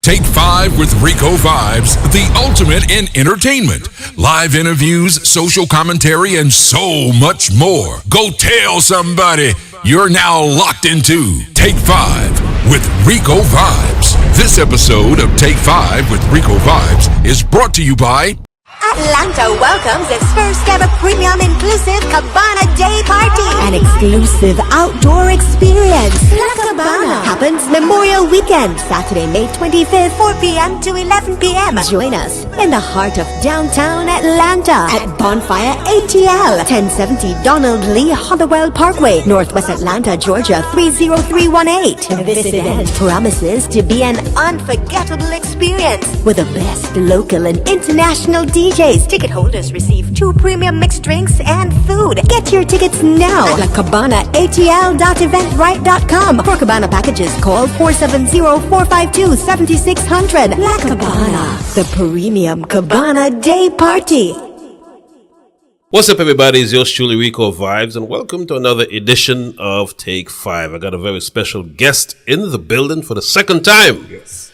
Take 5 with RicoVibes, the ultimate in entertainment. Live interviews, social commentary, and so much more. Go tell somebody you're now locked into Take 5 with RicoVibes. This episode of Take 5 with RicoVibes is brought to you by Atlanta welcomes its first ever premium inclusive Cabana Day Party. An exclusive outdoor experience. La Cabana happens Memorial Weekend, Saturday, May 25th, 4 p.m. to 11 p.m. Join us in the heart of downtown Atlanta at Bonfire ATL, 1070 Donald Lee Hollowell Parkway, Northwest Atlanta, Georgia, 30318. This event promises to be an unforgettable experience with the best local and international DJs. Ticket holders receive 2 premium mixed drinks and food. Get your tickets now at LaCabanaATL.eventbrite.com. For Cabana packages, call 470-452-7600. La Cabana, the premium Cabana Day Party. What's up, everybody? It's yours truly, RicoVibes, and welcome to another edition of Take 5. I got a very special guest in the building for the second time. Yes.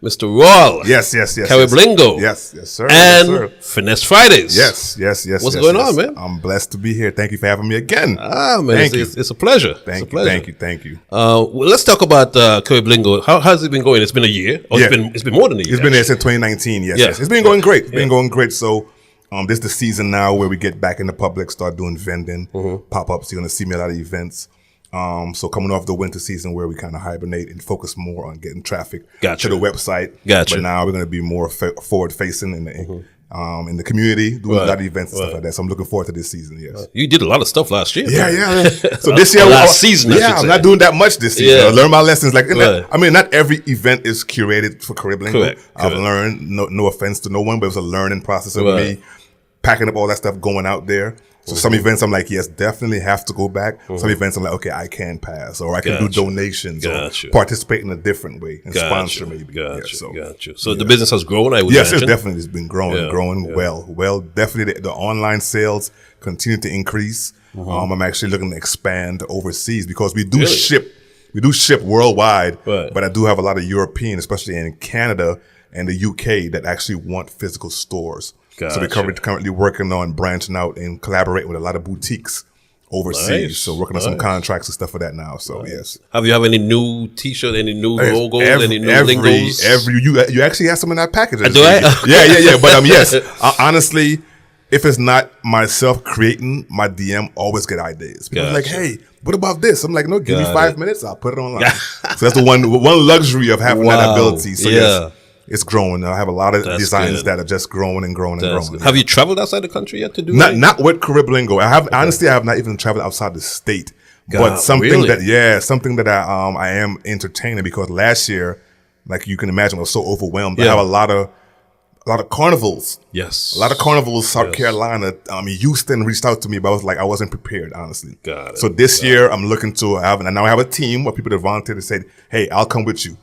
Mr. Rawle. Yes. Carib Lingo. Yes, sir. And yes, sir. Finness Fridays. Yes. What's going on, man? I'm blessed to be here. Thank you for having me again. Man, it's a pleasure. Thank you. Well, let's talk about Carib Lingo. How's it been going? It's been a year. It's been more than a year. It's been there since 2019. Yes. It's been going great. It's been going great. So this is the season now where we get back in the public, start doing vending, pop-ups. You're going to see me at a lot of events. So coming off the winter season where we kind of hibernate and focus more on getting traffic to the website. But now we're going to be more forward-facing in the community, doing a lot of events and stuff like that. So I'm looking forward to this season, yes. You did a lot of stuff last year. Yeah. So this year, last season, I'm not doing that much this season. I learned my lessons. Not every event is curated for Carib Lingo. Correct. I've learned, no offense to no one, but it was a learning process of me packing up all that stuff, going out there. So some events I'm like, yes, definitely have to go back. Some events I'm like, okay, I can pass, or I can do donations, or participate in a different way and sponsor maybe. So the business has grown, I would imagine. Yes, it's definitely been growing well. Well, definitely the online sales continue to increase. I'm actually looking to expand overseas because we do ship worldwide, but I do have a lot of European, especially in Canada and the UK, that actually want physical stores. So we're currently working on branching out and collaborating with a lot of boutiques overseas. Nice. So working on some contracts and stuff for that now. So yes. Have you any new T-shirt, any new logos, any new lingos? You actually have some in that package. Do I? Yeah. But yes, honestly, if it's not myself creating, my DM always get ideas. People are like, hey, what about this? I'm like, no, give me 5 minutes, I'll put it online. So that's the one luxury of having that ability. So yes. It's growing. I have a lot of designs that are just growing and growing. Have you traveled outside the country yet to do that? Not with Carib Lingo. Honestly, I have not even traveled outside the state. But something that I am entertaining, because last year, like you can imagine, I was so overwhelmed. I have a lot of carnivals. Yes. A lot of carnivals, South Carolina. Houston reached out to me, but I was like, I wasn't prepared, honestly. Got it. So this year, I'm looking to now I have a team of people that volunteered and said, hey, I'll come with you.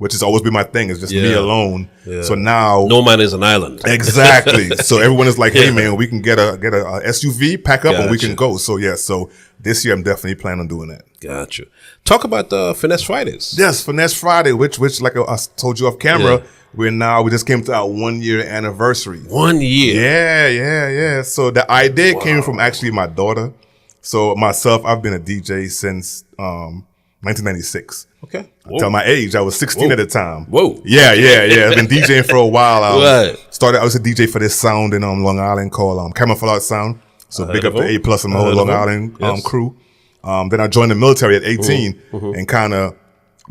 Which has always been my thing. It's just me alone. Yeah. So now, no man is an island. Exactly. So everyone is like, "Hey man, we can get a SUV, pack up, and we can go." So so this year I'm definitely planning on doing that. Gotcha. Talk about Finness Fridays. Yes, Finness Friday, which like I told you off camera, we just came to our 1 year anniversary. 1 year. Yeah. So the idea came from actually my daughter. So myself, I've been a DJ since 1996. Okay. Tell my age, I was 16 at the time. Whoa. Yeah. I've been DJing for a while. I was a DJ for this sound in Long Island called Camouflage Sound. So big up to A+ and the whole Long Island crew. Then I joined the military at 18 and kind of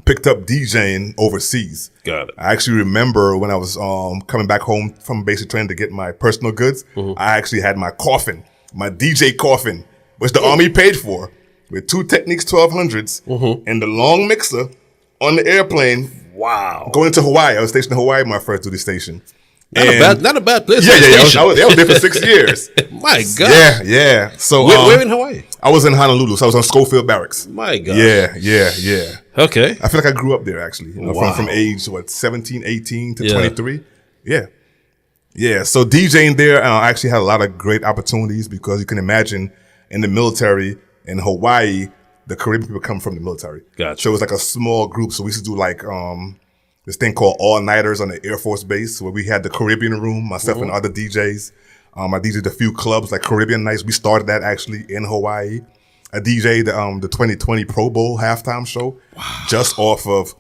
picked up DJing overseas. Got it. I actually remember when I was coming back home from basic training to get my personal goods, I actually had my coffin, my DJ coffin, which the Army paid for, with 2 Technics 1200s and the long mixer on the airplane. Wow. Going to Hawaii. I was stationed in Hawaii, my first duty station. Not a bad place. Yeah. I was there for 6 years. My God. Yeah. So where in Hawaii? I was in Honolulu. So I was on Schofield Barracks. My God. Yeah. Okay. I feel like I grew up there actually. From age 17, 18 to 23. Yeah. So DJing there, I actually had a lot of great opportunities because you can imagine in the military in Hawaii, the Caribbean people come from the military. Gotcha. So it was like a small group. So we used to do like this thing called All Nighters on the Air Force Base, where we had the Caribbean room, myself and other DJs. I DJed a few clubs like Caribbean Nights. We started that actually in Hawaii. I DJed the 2020 Pro Bowl halftime show just off of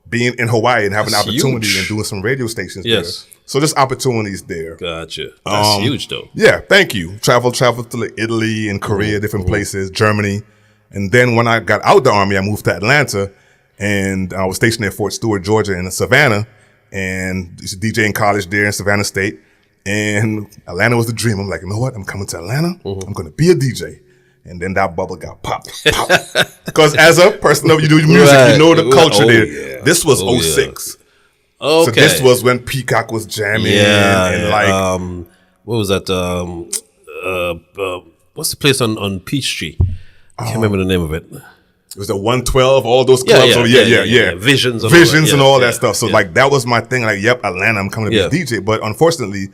being in Hawaii and having an opportunity and doing some radio stations there. So there's opportunities there. Gotcha. That's huge though. Yeah, thank you. Travel to like Italy and Korea, different places, Germany. And then when I got out the Army, I moved to Atlanta and I was stationed at Fort Stewart, Georgia in Savannah. And used to DJ in college there in Savannah State. And Atlanta was the dream. I'm like, you know what? I'm coming to Atlanta. I'm going to be a DJ. And then that bubble got popped. Because as a person you do music, you know the culture there. Yeah. This was 06. Yeah. Okay. So this was when Peacock was jamming. And like, what was that? What's the place on Peachtree? I can't remember the name of it. It was the 112, all those clubs. Yeah. Visions and all that stuff. So like that was my thing. Like, yep, Atlanta, I'm coming to be a DJ. But unfortunately,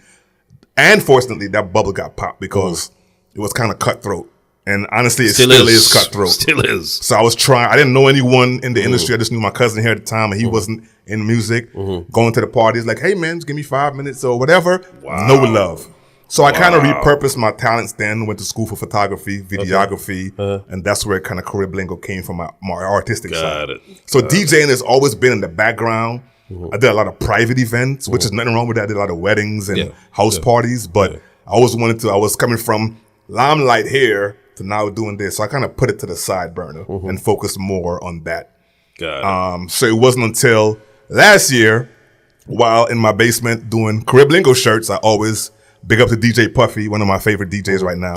that bubble got popped because it was kind of cutthroat. And honestly, it still is cutthroat. Still is. So I was trying. I didn't know anyone in the industry. I just knew my cousin here at the time, and he wasn't in music. Going to the parties, like, hey man, just give me 5 minutes or whatever. Wow. No love. So I kind of repurposed my talents then, went to school for photography, videography, and that's where kind of Carib Lingo came from, my artistic side. So DJing has always been in the background. I did a lot of private events, which is nothing wrong with that. I did a lot of weddings and house parties, but I always I was coming from limelight here to now doing this. So I kind of put it to the side burner and focused more on that. So it wasn't until last year, while in my basement doing Carib Lingo shirts, I always big up to DJ Puffy, one of my favorite DJs right now.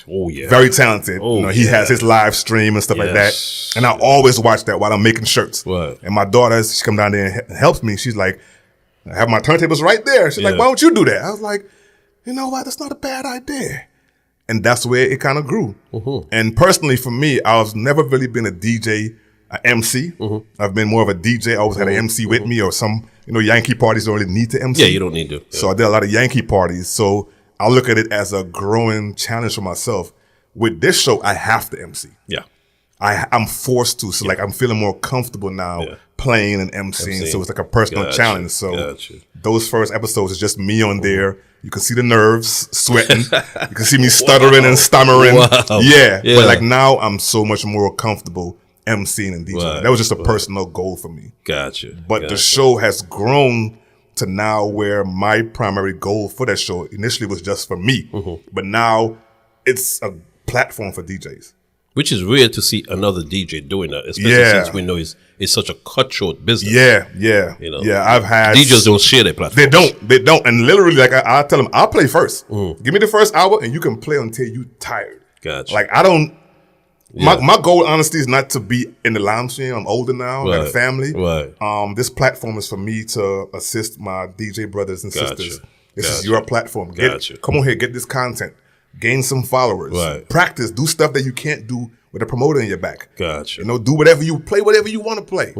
Oh yeah, very talented. He has his live stream and stuff like that, and I always watch that while I'm making shirts. And my daughter, she come down there and helps me. She's like, I have my turntables right there. She's like, why don't you do that? I was like, you know what? That's not a bad idea. And that's where it kind of grew. And personally, for me, I was never really been a DJ, an MC. I've been more of a DJ. I always had an MC with me, or some, Yankee parties don't really need to MC. Yeah, you don't need to. So I did a lot of Yankee parties. So I look at it as a growing challenge for myself. With this show, I have to MC. Yeah. I'm forced to. So like, I'm feeling more comfortable now playing and MCing. So it's like a personal challenge. So those first episodes is just me on there. You can see the nerves sweating. You can see me stuttering and stammering. Yeah. But like now I'm so much more comfortable MCing and DJing. That was just a personal goal for me. But the show has grown to now where my primary goal for that show initially was just for me. But now it's a platform for DJs. Which is rare to see another DJ doing that, especially since we know it's such a cutthroat business. I've had DJs don't share their platform. They don't. And literally, like I tell them, I'll play first. Give me the first hour, and you can play until you tired. Like I don't. My goal, honestly, is not to be in the lounge scene. I'm older now. I got a family. This platform is for me to assist my DJ brothers and sisters. This is your platform. Come on here, get this content. Gain some followers. Practice. Do stuff that you can't do with a promoter in your back. Do whatever you play, whatever you want to play.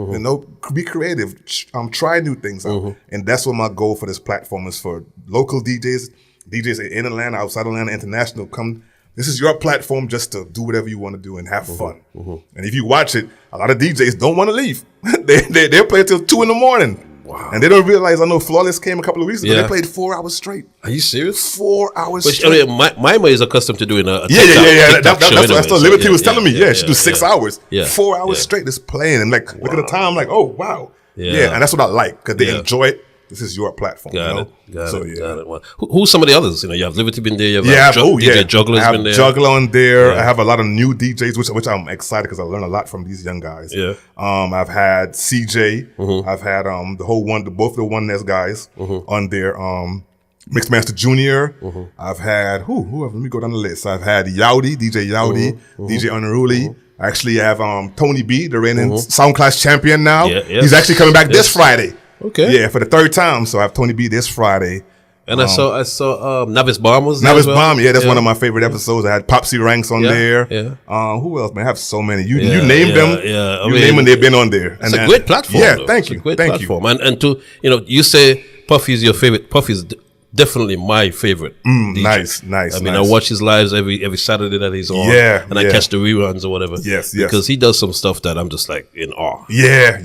Be creative. Try new things out. And that's what my goal for this platform is for local DJs in Atlanta, outside Atlanta, international. Come. This is your platform just to do whatever you want to do and have fun. And if you watch it, a lot of DJs don't want to leave. They'll play till 2 a.m. Wow. And they don't realize, I know Flawless came a couple of weeks ago. They played 4 hours straight. Are you serious? 4 hours straight. My is accustomed to doing a That's what Liberty was telling me. She do 6 hours. 4 hours straight just playing. And like, look at the time, like, oh, wow. And that's what I like, because they enjoy it. This is your platform. Got it. Wow. Who's some of the others? You have Liberty been there. You have DJ Juggler's been there. Juggler on there. I have a lot of new DJs, which I'm excited because I learn a lot from these young guys. I've had CJ. I've had both the One Nest guys on there. Mixmaster Junior. I've had let me go down the list. I've had Yowdy, DJ Yowdy, DJ Unruly. I actually have Tony B, the reigning Sound Class champion now. He's actually coming back this Friday. Okay. Yeah, for the 3rd time. So I have Tony B this Friday. And I saw Navis Bomb was there. Navis Bomb, that's one of my favorite episodes. I had Popsy Ranks on there. Who else, man? I have so many. You name them. You name them, they've been on there. It's a great platform. Thank you. Platform. And to, you say Puffy is your favorite. Puffy's definitely my favorite. DJ. Nice. I mean, I watch his lives every Saturday that he's on. And I catch the reruns or whatever. Yes. Because he does some stuff that I'm just like in awe. Yeah.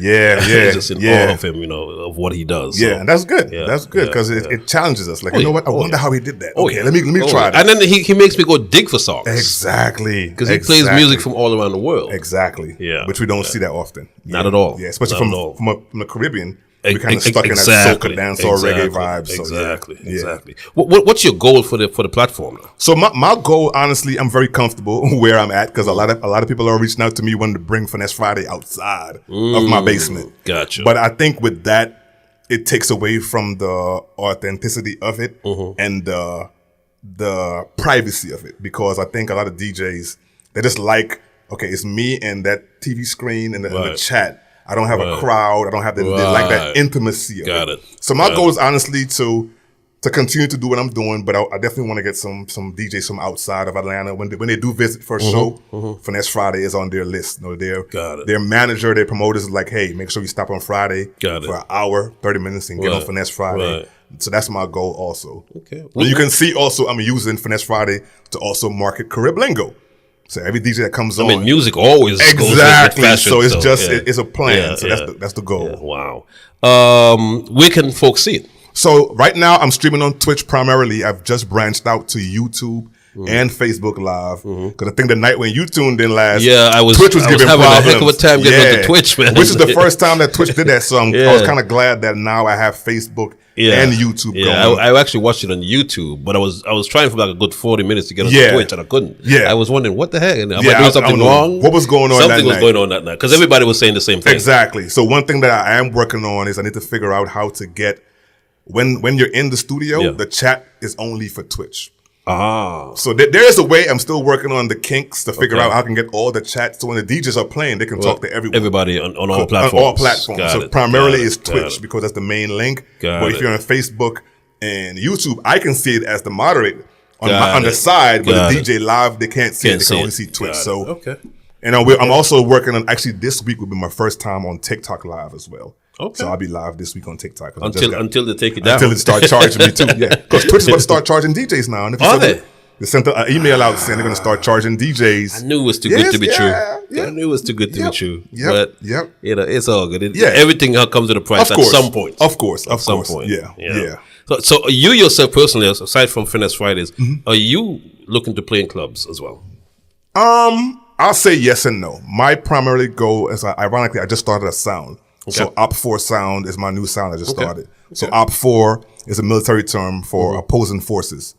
Just in awe of him, of what he does. Yeah, so, and that's good. That's good because it challenges us. Like, you know what? I wonder how he did that. Okay, let me try that. And then he makes me go dig for songs. Exactly. Because he plays music from all around the world. Exactly. Yeah. Which we don't see that often. Not at all. Yeah, especially from the Caribbean. We kind of stuck in that soca dancehall reggae vibes. So, Exactly. What's your goal for the platform now? So my goal, honestly, I'm very comfortable where I'm at because a lot of people are reaching out to me wanting to bring Finness Friday outside of my basement. Gotcha. But I think with that, it takes away from the authenticity of it and the privacy of it, because I think a lot of DJs, they just like, okay, it's me and that TV screen and the chat. I don't have a crowd. I don't have they like that intimacy of Got it. So my goal is honestly to continue to do what I'm doing, but I definitely want to get some DJs from outside of Atlanta when they do visit for a show. Finness Friday is on their list. Their manager, their promoters is like, hey, make sure you stop on Friday for an hour, 30 minutes, and get on Finness Friday. So that's my goal also. Okay. And you can see also I'm using Finness Friday to also market Carib Lingo. So every DJ that comes on, music always goes with fashion. So it's it's a plan. So that's the goal. Yeah, wow. Where can folks see it? So right now I'm streaming on Twitch primarily. I've just branched out to YouTube and Facebook Live because I think the night when you tuned in last, Twitch was giving having problems. a heck of a time getting onto Twitch, man. Which is the first time that Twitch did that. So I was kind of glad that now I have Facebook and YouTube going. I actually watched it on YouTube, but I was trying for like a good 40 minutes to get on Twitch and I couldn't. I was wondering what the heck. Am I doing something wrong? What was going on that night? Something was going on that night because everybody was saying the same thing. Exactly. So one thing that I am working on is I need to figure out how to get when you're in the studio, the chat is only for Twitch. So there is a way. I'm still working on the kinks to figure out how I can get all the chats. So when the DJs are playing, they can talk to everyone. Everybody on all platforms. On all platforms. So primarily it's Twitch because that's the main link. But if you're on Facebook and YouTube, I can see it as the moderator on the side. But the DJ live, they can't see it. They can only see Twitch. So and I'm also working on. Actually, this week will be my first time on TikTok Live as well. So I'll be live this week on TikTok. Until they take it down. Until they start charging me too. Yeah, because Twitch is going to start charging DJs now. And Are they? They sent an email out saying they're going to start charging DJs. I knew it was too good to be true. I knew it was too good to be true. But it's all good. Everything comes at a price at some point. Of course. At some point. Yeah. So you yourself personally, aside from Finness Fridays, are you looking to play in clubs as well? I'll say yes and no. My primary goal is, ironically, I just started a sound. So OP4 sound is my new sound I just started. So OP4 is a military term for opposing forces.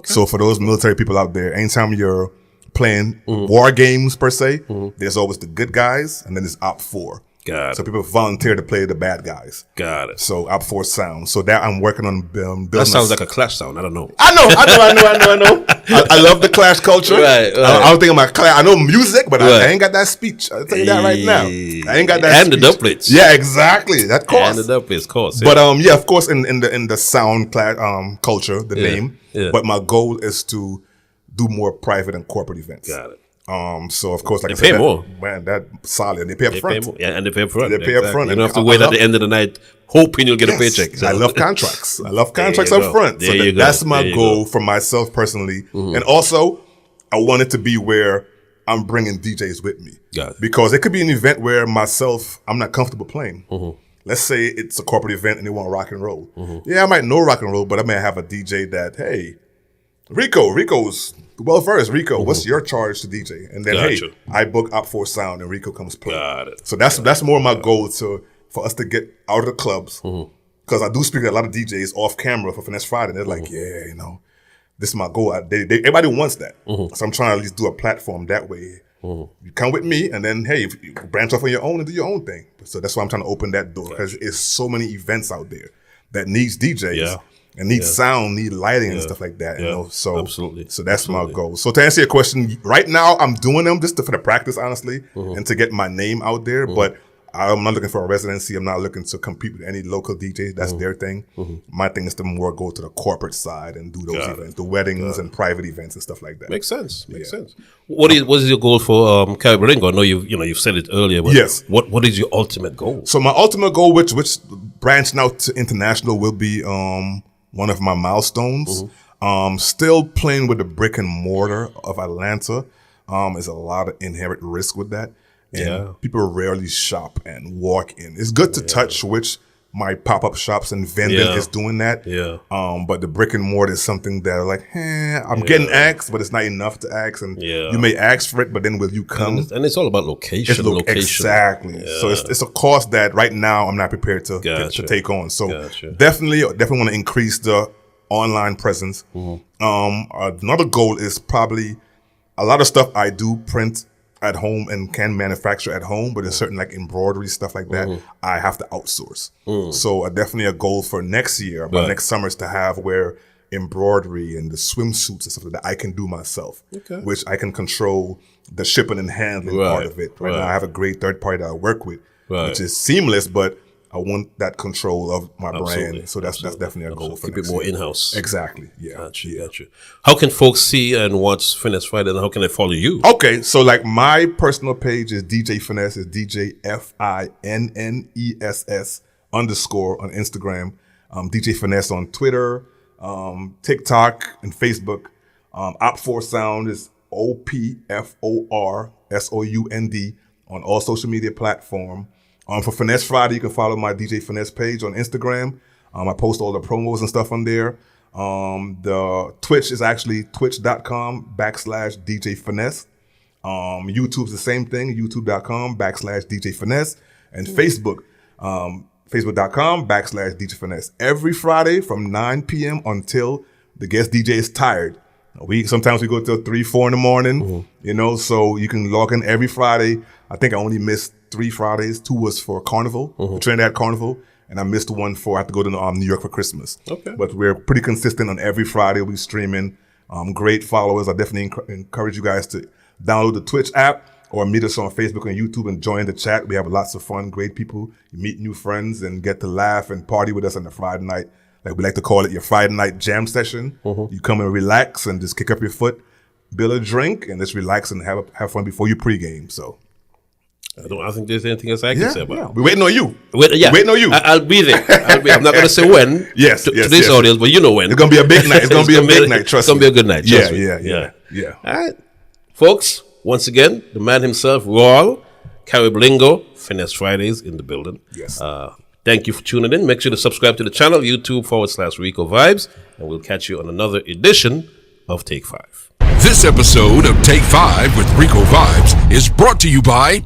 So for those military people out there, anytime you're playing war games per se, there's always the good guys and then there's OP4. Got it. So people volunteer to play the bad guys. Got it. So OP4 sound. So that I'm working on building. That sounds like a Clash sound. I don't know. I know. I love the Clash culture. Right. I don't think I'm a Clash. I know music, but I ain't got that speech. I'll tell you that right now. I ain't got that. And speech. The doublets. Yeah, exactly. That course. And the doublets, course. But of course, in the sound culture, the name. Yeah. But my goal is to do more private and corporate events. Got it. So of course, like they pay more. Man, that solid. And they pay up front. And they pay up front. They pay up front. You don't have to wait at the end of the night hoping you'll get a paycheck. So. I love contracts. I love contracts up front. So that's my goal for myself personally. And also, I want it to be where I'm bringing DJs with me. Got it. Because it could be an event where I'm not comfortable playing. Let's say it's a corporate event and they want rock and roll. Yeah, I might know rock and roll, but I may have a DJ that, hey, Rico's well versed. Rico, what's your charge to DJ? And then I book OP4 sound and Rico comes play. Got it. So that's more my goal for us to get out of the clubs. Because I do speak to a lot of DJs off camera for Finness Friday. And they're like, this is my goal. Everybody wants that. So I'm trying to at least do a platform that way. You come with me and then, hey, you branch off on your own and do your own thing. So that's why I'm trying to open that door because it's so many events out there that needs DJs. And need sound, need lighting and stuff like that. You know, so absolutely. So that's my goal. So to answer your question, right now I'm doing them just for the practice, honestly, and to get my name out there. But I'm not looking for a residency. I'm not looking to compete with any local DJ. That's their thing. My thing is to more go to the corporate side and do those events, the weddings and private events and stuff like that. Makes sense. Makes sense. What is your goal for Carib Lingo? I know you've said it earlier. But yes. What is your ultimate goal? So my ultimate goal, which branching out to international, will be one of my milestones. Still playing with the brick and mortar of Atlanta. There's a lot of inherent risk with that. And people rarely shop and walk in. It's good to touch, which my pop-up shops and vending is doing that. But the brick and mortar is something that like, I'm getting asked, but it's not enough to ask. And you may ask for it, but then will you come? And it's all about location. Exactly. So it's a cost that right now I'm not prepared to take on. So definitely want to increase the online presence. Another goal is probably a lot of stuff I do print at home and can manufacture at home, but there's certain like embroidery stuff like that I have to outsource. So definitely a goal for next year, but next summer is to have where embroidery and the swimsuits and stuff like that I can do myself, which I can control the shipping and handling part of it. Right now I have a great third party that I work with, which is seamless, but I want that control of my brand. So that's definitely a goal for keep it more in-house. Exactly. Yeah. Gotcha. How can folks see and watch Finness Friday, and how can they follow you? Okay, so like my personal page is DJ Finness, is DJ FINNESS _ on Instagram. DJ Finness on Twitter, TikTok, and Facebook. Op4 Sound is OPFORSOUND on all social media platforms. For Finness Friday, you can follow my DJ Finness page on Instagram. I post all the promos and stuff on there. The Twitch is actually twitch.com/DJ Finness. YouTube's the same thing, youtube.com/DJ Finness. And Facebook, facebook.com/DJ Finness. Every Friday from 9 p.m. until the guest DJ is tired. Sometimes we go till 3, 4 in the morning, so you can log in every Friday. I think I only missed 3 Fridays. 2 was for Carnival, the Trinidad Carnival, and I missed one I had to go to New York for Christmas. But we're pretty consistent on every Friday. We're streaming. Great followers. I definitely encourage you guys to download the Twitch app or meet us on Facebook and YouTube and join the chat. We have lots of fun, great people. You meet new friends and get to laugh and party with us on the Friday night. Like we like to call it your Friday night jam session. You come and relax and just kick up your foot, build a drink, and just relax and have fun before you pregame. So I don't think there's anything else I can say about it. We're waiting on you. Waiting on you. I'll be there. I'm not going to say when to this audience, but you know when. It's going to be a big night. It's going to be a big night, trust me. It's going to be a good night, trust me. Yeah. All right. Folks, once again, the man himself, Rawle, Carib Lingo, Finness Fridays in the building. Yes. Thank you for tuning in. Make sure to subscribe to the channel, YouTube.com/RicoVibes, and we'll catch you on another edition of Take 5. This episode of Take 5 with RicoVibes is brought to you by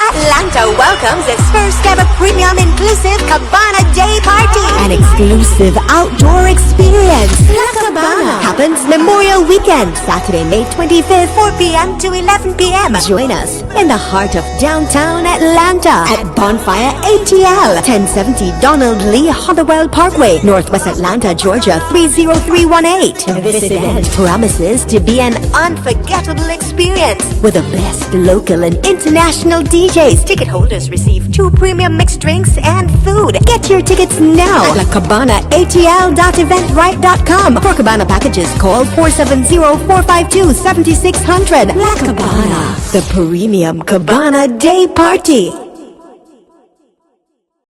Atlanta welcomes its first ever premium inclusive Cabana Day Party. An exclusive outdoor experience. La Cabana happens Memorial Weekend, Saturday, May 25th, 4 p.m. to 11 p.m. Join us in the heart of downtown Atlanta at Bonfire ATL, 1070 Donald Lee Hollowell Parkway, Northwest Atlanta, Georgia 30318. This event promises to be an unforgettable experience with the best local and international DJs. Ticket holders receive 2 premium mixed drinks and food. Get your tickets now at LaCabanaATL.eventbrite.com. For Cabana packages, call 470-452-7600. La Cabana, the premium Cabana Day Party.